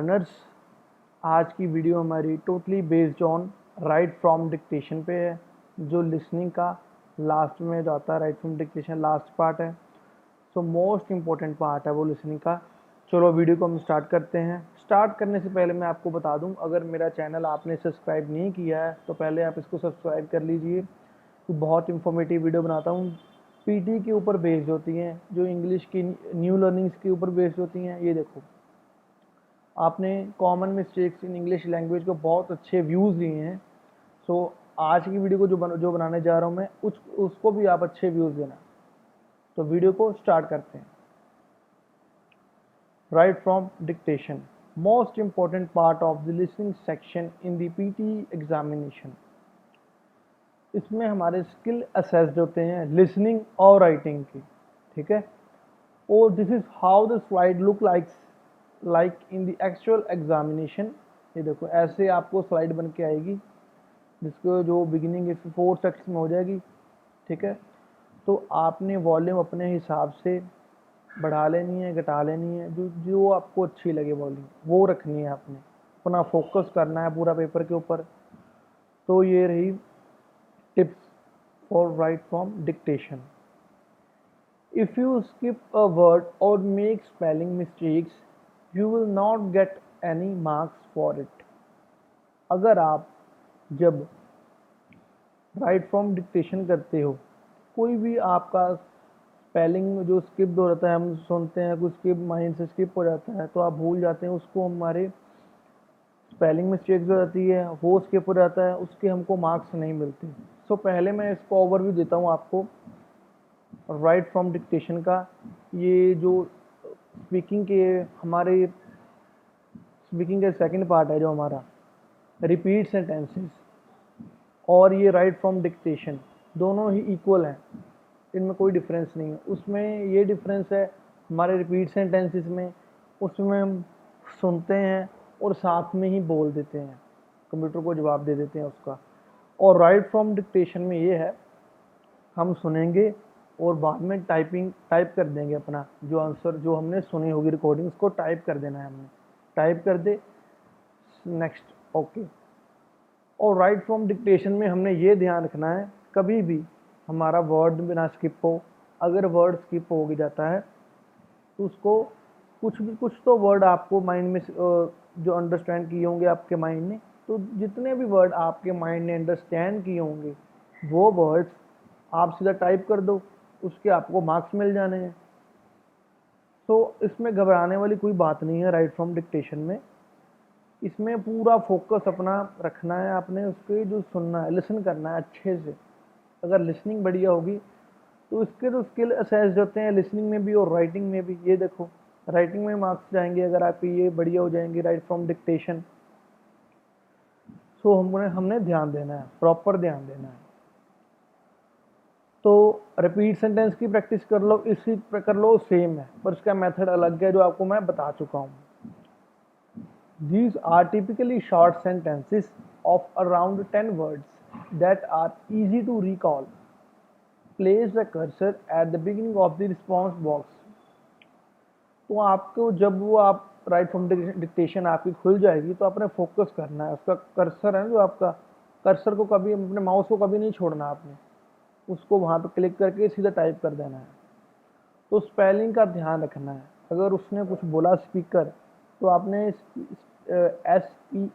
Learners, आज की video हमारी totally based on right from dictation पे है। जो लिसनिंग का लास्ट में जो आता है, write from dictation last part है। सो मोस्ट इम्पोर्टेंट पार्ट है वो लिसनिंग का। चलो वीडियो को हम स्टार्ट करते हैं। स्टार्ट करने से पहले मैं आपको बता दूं, अगर मेरा चैनल आपने सब्सक्राइब नहीं किया है तो पहले आप इसको सब्सक्राइब कर लीजिए। बहुत इंफॉर्मेटिव वीडियो बनाता हूँ, पीटी के ऊपर बेस्ड होती हैं, जो इंग्लिश की न्यू लर्निंग्स के ऊपर बेस्ड होती हैं। ये देखो, आपने common mistakes in English language को बहुत अच्छे व्यूज़ लिए हैं। सो आज की वीडियो को जो बनाने जा रहा हूँ मैं, उसको भी आप अच्छे व्यूज़ देना। तो वीडियो को स्टार्ट करते हैं। Right from dictation, most important part of the listening section in the PT examination. इसमें हमारे स्किल असेस्ड होते हैं लिसनिंग और राइटिंग की, ठीक है। और this is how the slide look like in the actual examination. ये देखो, ऐसे आपको स्लाइड बन के आएगी, जिसको जो बिगिनिंग 4 सेक्शन में हो जाएगी, ठीक है। तो आपने वॉल्यूम अपने हिसाब से बढ़ा लेनी है, घटा लेनी है, जो जो आपको अच्छी लगे वॉल्यूम वो रखनी है। आपने अपना फोकस करना है पूरा पेपर के ऊपर। तो ये रही tips for right from dictation. If you skip a word or make spelling mistakes, you will not get any marks for it. अगर आप जब राइट फ्रॉम डिक्टेशन करते हो, कोई भी आपका स्पेलिंग जो स्किप हो जाता है, हम सुनते हैं कुछ स्किप माइंड से स्किप हो जाता है तो आप भूल जाते हैं उसको, हमारे स्पेलिंग मिस्टेक्स हो जाती है, वो स्किप हो जाता है, उसके हमको मार्क्स नहीं मिलते। सो पहले मैं इसको ओवरव्यू देता हूँ आपको राइट फ्रॉम डिक्टेशन का। ये जो स्पीकिंग के हमारे स्पीकिंग का सेकंड पार्ट है, जो हमारा रिपीट सेंटेंसेस और ये राइट फ्रॉम डिक्टेशन दोनों ही इक्वल हैं, इनमें कोई डिफरेंस नहीं है। उसमें ये डिफरेंस है हमारे रिपीट सेंटेंसेस में, उसमें हम सुनते हैं और साथ में ही बोल देते हैं, कंप्यूटर को जवाब दे देते हैं उसका। और राइट फ्रॉम डिक्टेशन में ये है, हम सुनेंगे और बाद में टाइप कर देंगे अपना जो आंसर जो हमने सुनी होगी रिकॉर्डिंग, उसको टाइप कर देना है हमने। टाइप कर दे, नेक्स्ट, ओके। और राइट फ्रॉम डिक्टेशन में हमने ये ध्यान रखना है, कभी भी हमारा वर्ड बिना स्किप हो। अगर वर्ड स्किप हो जाता है तो उसको कुछ तो वर्ड आपको माइंड में जो अंडरस्टैंड किए होंगे आपके माइंड ने, तो जितने भी वर्ड आपके माइंड ने अंडरस्टैंड किए होंगे वो वर्ड्स आप सीधा टाइप कर दो, उसके आपको मार्क्स मिल जाने हैं। तो इसमें घबराने वाली कोई बात नहीं है राइट फ्रॉम डिक्टेशन में। इसमें पूरा फोकस अपना रखना है, आपने उसके जो सुनना है, लिसन करना है अच्छे से। अगर लिसनिंग बढ़िया होगी तो इसके तो स्किल असेस्ड होते हैं लिसनिंग में भी और राइटिंग में भी। ये देखो, राइटिंग में मार्क्स जाएंगे अगर आपकी ये बढ़िया हो जाएंगे राइट फ्रॉम डिक्टेशन। सो हमने ध्यान देना है, प्रॉपर ध्यान देना है। तो रिपीट सेंटेंस की प्रैक्टिस कर लो, इसी पर कर लो, सेम है पर इसका मेथड अलग है जो आपको मैं बता चुका हूँ। These are typically short sentences of around 10 words that are easy to recall. Place the cursor at the beginning of the response box. तो आपको जब वो आप राइट फ्रॉम डिक्टेशन आपकी खुल जाएगी तो आपने फोकस करना है, उसका कर्सर है जो आपका कर्सर को कभी अपने माउस को कभी नहीं छोड़ना, आपने उसको वहाँ पे क्लिक करके सीधा टाइप कर देना है। तो स्पेलिंग का ध्यान रखना है। अगर उसने कुछ बोला स्पीकर, तो आपने SPEAKER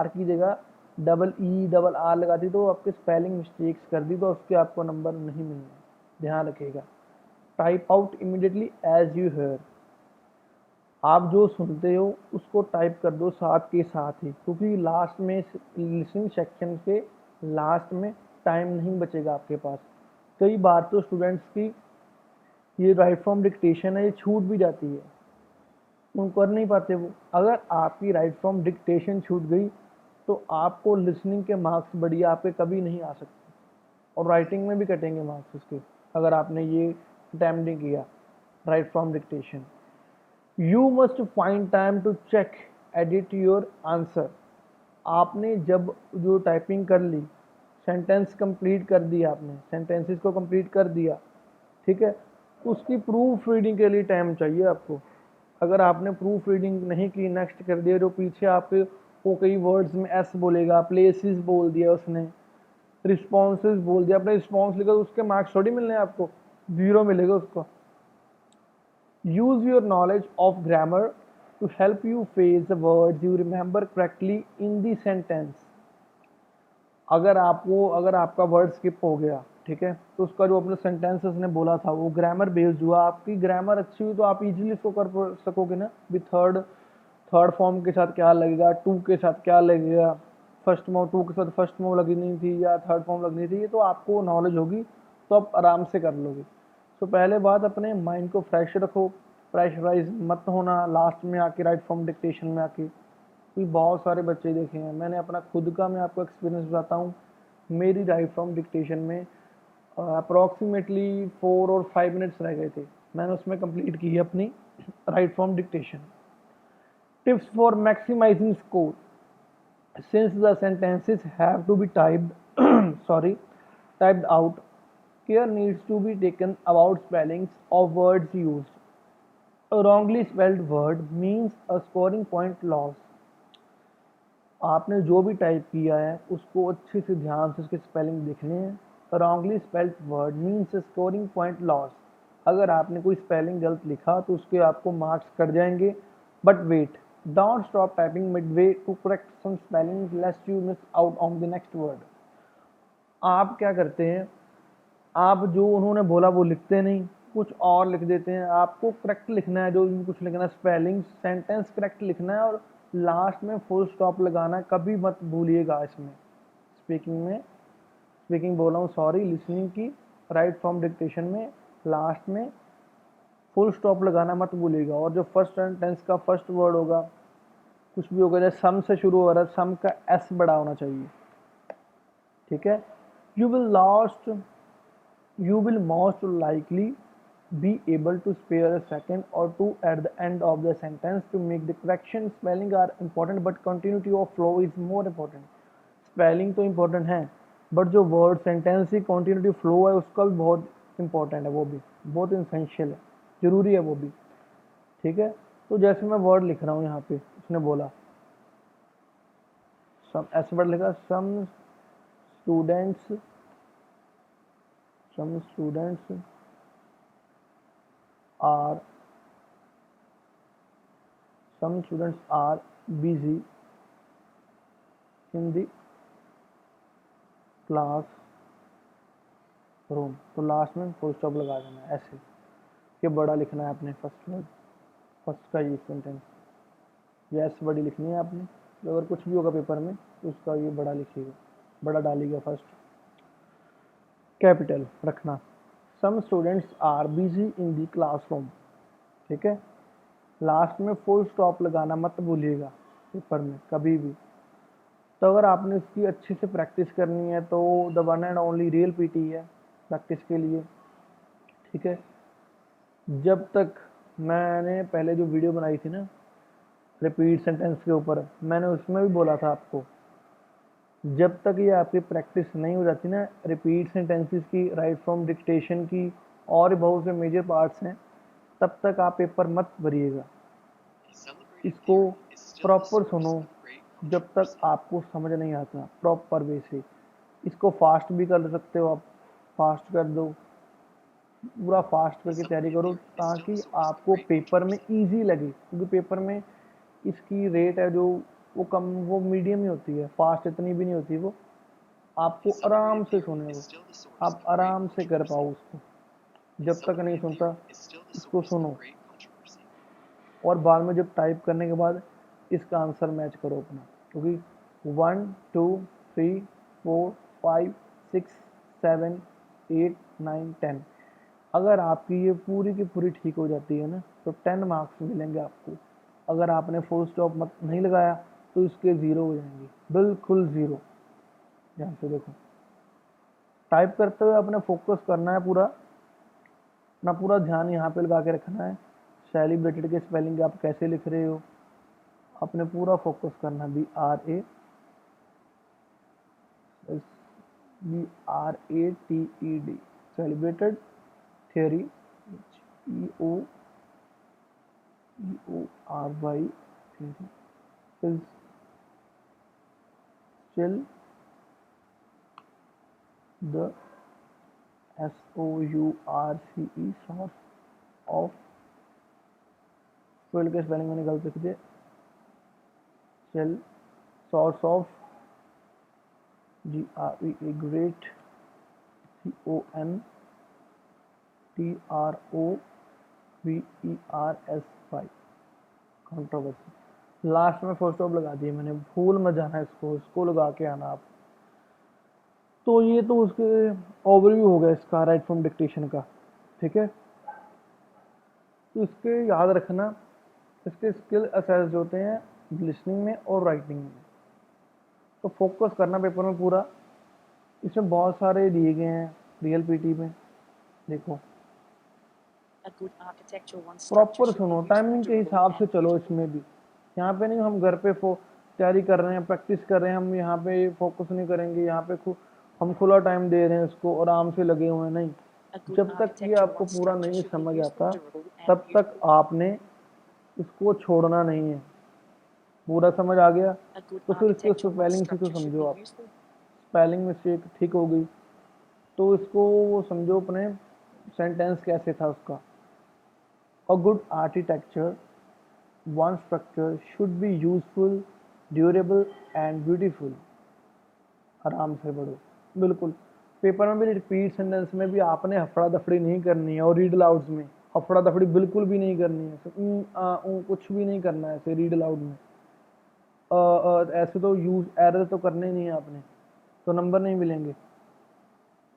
की जगह डबल आर लगा दी, तो आपके स्पेलिंग मिस्टेक्स कर दी तो उसके आपको नंबर नहीं मिलने। ध्यान रखिएगा। Type out immediately as you hear. आप जो सुनते हो उसको टाइप कर दो साथ के साथ ही, क्योंकि लास्ट में लिसनिंग सेक्शन के लास्ट में टाइम नहीं बचेगा आपके पास। कई बार तो स्टूडेंट्स की ये राइट फ्रॉम डिक्टेशन है, ये छूट भी जाती है, तुम कर नहीं पाते वो। अगर आपकी राइट फ्रॉम डिक्टेशन छूट गई तो आपको लिसनिंग के मार्क्स बढ़िया आपके कभी नहीं आ सकते, और राइटिंग में भी कटेंगे मार्क्स उसके, अगर आपने ये अटैम्प्ट नहीं किया write from dictation. You must find time to check edit your answer. आपने जब जो टाइपिंग कर ली, सेंटेंस कंप्लीट कर दिया, आपने सेंटेंसेस को कंप्लीट कर दिया, ठीक है, उसकी प्रूफ रीडिंग के लिए टाइम चाहिए आपको। अगर आपने प्रूफ रीडिंग नहीं की, नेक्स्ट कर दिया, जो पीछे आपके वो कई वर्ड्स में एस बोलेगा, प्लेसेस बोल दिया उसने, रिस्पॉन्सेज बोल दिया, आपने रिस्पॉन्स लिखा तो उसके मार्क्स थोड़ी मिलने हैं आपको, 0 मिलेगा उसको। Use your knowledge of grammar to help you face the words you remember correctly in the sentence. अगर आपका वर्ड स्किप हो गया, ठीक है, तो उसका जो अपने सेंटेंसेस ने बोला था वो ग्रामर बेस्ड हुआ, आपकी ग्रामर अच्छी हुई तो आप इजीली इसको कर सकोगे ना। भी थर्ड थर्ड फॉर्म के साथ क्या लगेगा, टू के साथ क्या लगेगा, फर्स्ट मोव टू के साथ फर्स्ट मोव लगनी थी या थर्ड फॉर्म लगनी थी, ये तो आपको नॉलेज होगी तो आप आराम से कर लोगे। तो पहले बात, अपने माइंड को फ्रेश रखो, प्रेशराइज मत होना लास्ट में आके, राइट फॉर्म डिक्टेशन में आके। भी बहुत सारे बच्चे देखे हैं मैंने, अपना खुद का मैं आपको एक्सपीरियंस बताता हूँ। मेरी राइट फ्रॉम डिक्टेशन में अप्रॉक्सीमेटली 4 और 5 मिनट्स रह गए थे, मैंने उसमें कंप्लीट की है अपनी write from dictation. Tips for maximising score, since the sentences have to be typed sorry typed out, care needs to be taken about spellings of words used. A wrongly spelled word means a scoring point loss. आपने जो भी type किया है उसको अच्छे से ध्यान से उसके स्पेलिंग देखने हैं। Wrongly spelled word means scoring point loss. अगर आपने कोई स्पेलिंग गलत लिखा तो उसके आपको मार्क्स कट जाएंगे। But wait, don't stop typing midway to correct some spelling lest you miss out on the next word. आप क्या करते हैं, आप जो उन्होंने बोला वो लिखते नहीं, कुछ और लिख देते हैं। आपको करेक्ट लिखना है, जो भी कुछ लिखना है, स्पेलिंग सेंटेंस करेक्ट लिखना है, और लास्ट में फुल स्टॉप लगाना है, कभी मत भूलिएगा इसमें। स्पीकिंग बोल रहा हूँ, सॉरी, लिसनिंग की राइट फ्रॉम डिक्टेशन में लास्ट में फुल स्टॉप लगाना मत भूलिएगा। और जो फर्स्ट सेंटेंस का फर्स्ट वर्ड होगा, कुछ भी होगा, जैसे सम से शुरू हो रहा है, सम का एस बड़ा होना चाहिए, ठीक है। You will last You will most likely be able to spare a second or two at the end of the sentence to make the correction. Spelling are important, but continuity of flow is more important. Spelling तो important है, but जो word sentence की continuity flow है उसका भी बहुत important है, वो भी बहुत essential है, जरूरी है वो भी, ठीक है। तो जैसे मैं वर्ड लिख रहा हूँ यहाँ पे, उसने बोला सम, ऐसे वर्ड लिखा, students some students are busy in the class room. तो लास्ट में फुल स्टॉप लगा देना है ऐसे, ये बड़ा लिखना है आपने फर्स्ट वर्ड, फर्स्ट का ये सेंटेंस, यस बड़ी लिखनी है आपने। तो अगर कुछ भी होगा पेपर में तो उसका ये बड़ा लिखिएगा, बड़ा डालिएगा फर्स्ट, कैपिटल रखना। Some students are busy in the classroom, ठीक है। लास्ट में फुल स्टॉप लगाना मत भूलिएगा पेपर में कभी भी। तो अगर आपने इसकी अच्छे से प्रैक्टिस करनी है तो the one and only real PT है प्रैक्टिस के लिए, ठीक है। जब तक मैंने पहले जो वीडियो बनाई थी ना रिपीट सेंटेंस के ऊपर, मैंने उसमें भी बोला था आपको, जब तक ये आपकी प्रैक्टिस नहीं हो जाती ना रिपीट सेंटेंसेस की, राइट फ्रॉम डिक्टेशन की, और बहुत से मेजर पार्ट्स हैं, तब तक आप पेपर मत भरिएगा। इसको प्रॉपर सुनो जब तक आपको समझ नहीं आता प्रॉपर वे से। इसको फास्ट भी कर सकते हो आप, फास्ट कर दो, पूरा फास्ट करके तैयारी करो ताकि आपको पेपर में इजी लगे, क्योंकि पेपर में इसकी रेट है जो वो कम, वो मीडियम ही होती है, फास्ट इतनी भी नहीं होती वो। आपको आराम से सुने वो, आप आराम से कर पाओ उसको। जब तक नहीं सुनता इसको सुनो, और बाद में जब टाइप करने के बाद इसका आंसर मैच करो अपना, क्योंकि 1 2 3 4 5 6 7 8 9 10, अगर आपकी ये पूरी की पूरी ठीक हो जाती है ना तो 10 मार्क्स मिलेंगे आपको। अगर आपने फुल स्टॉप मत नहीं लगाया तो इसके 0 हो जाएंगे, बिल्कुल 0। ध्यान से देखो, टाइप करते हुए अपने फोकस करना है पूरा, अपना पूरा ध्यान यहाँ पे लगा के रखना है। सेलिब्रेटेड के स्पेलिंग आप कैसे लिख रहे हो, अपने पूरा फोकस करना। BRATED celebrated, theory, EO EORY is still the SOURCE source of field के स्पेलिंग मैंने गलत लिख दिए, still source of GRE great CONTROVERSY controversy. Last में फुल स्टॉप लगा दिए मैंने, भूल मत जाना इसको लगा के आना आप। तो ये तो उसके ओवरव्यू हो गया इसका राइट फ्रॉम डिक्टेशन का, ठीक है। तो इसके याद रखना, इसके स्किल असेस्ड होते हैं लिसनिंग में और राइटिंग में, तो फोकस करना पेपर में पूरा। इसमें बहुत सारे दिए गए हैं रियल पीटी में, देखो प्रॉपर सुनो, टाइमिंग के हिसाब से चलो। इसमें भी यहाँ पे नहीं हम घर पे तैयारी कर रहे हैं, प्रैक्टिस कर रहे हैं, हम यहाँ पे फोकस नहीं करेंगे, यहाँ पे हम खुला टाइम दे रहे हैं इसको, आराम से लगे हुए हैं, नहीं। जब तक ये आपको पूरा नहीं समझ आता तब तक आपने इसको छोड़ना नहीं है। पूरा समझ आ गया तो फिर इसको स्पेलिंग से तो समझो आप, स्पेलिंग मिस्टेक ठीक हो गई तो इसको समझो अपने सेंटेंस कैसे था उसका। A good architecture one structure should be useful, durable and beautiful. आराम से पढ़ो, बिल्कुल। पेपर में भी रिपीट सेंटेंस में भी आपने हफड़ा दफड़ी नहीं करनी है, और रीड अलाउड्स में हफड़ा दफड़ी बिल्कुल भी नहीं करनी है, कुछ भी नहीं करना है ऐसे रीड अलाउड में। ऐसे तो यूज एरर तो करने ही नहीं है आपने, तो नंबर नहीं मिलेंगे।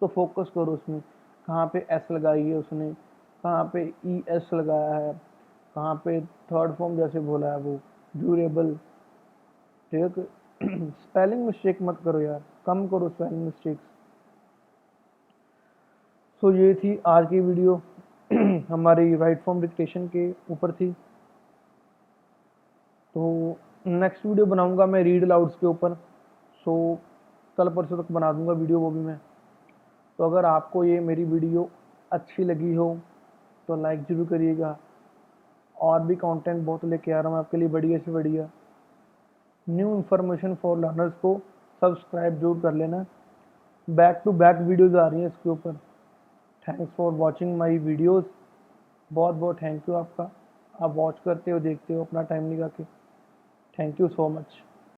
तो फोकस करो उसमें, कहाँ पे एस लगाई है उसने, कहाँ पे ई एस लगाया है, कहाँ पे थर्ड फॉर्म जैसे बोला है वो ड्यूरेबल, ठीक। स्पेलिंग मिस्टेक मत करो यार, कम करो स्पेलिंग मिस्टेक्स। सो ये थी आज की वीडियो हमारी राइट फॉर्म डिक्टेशन के ऊपर थी। तो नेक्स्ट वीडियो बनाऊंगा मैं रीड अलाउड्स के ऊपर, सो कल परसों तक बना दूंगा वीडियो वो भी मैं। तो अगर आपको ये मेरी वीडियो अच्छी लगी हो तो लाइक ज़रूर करिएगा, और भी कंटेंट बहुत लेके आ रहा हूँ आपके लिए बढ़िया से बढ़िया। न्यू इन्फॉर्मेशन फॉर लर्नर्स को सब्सक्राइब जरूर कर लेना, बैक टू बैक वीडियोज़ आ रही हैं इसके ऊपर। Thanks for watching my videos, बहुत बहुत थैंक यू आपका, आप वॉच करते हो, देखते हो, अपना टाइम निकाल के। Thank you so much.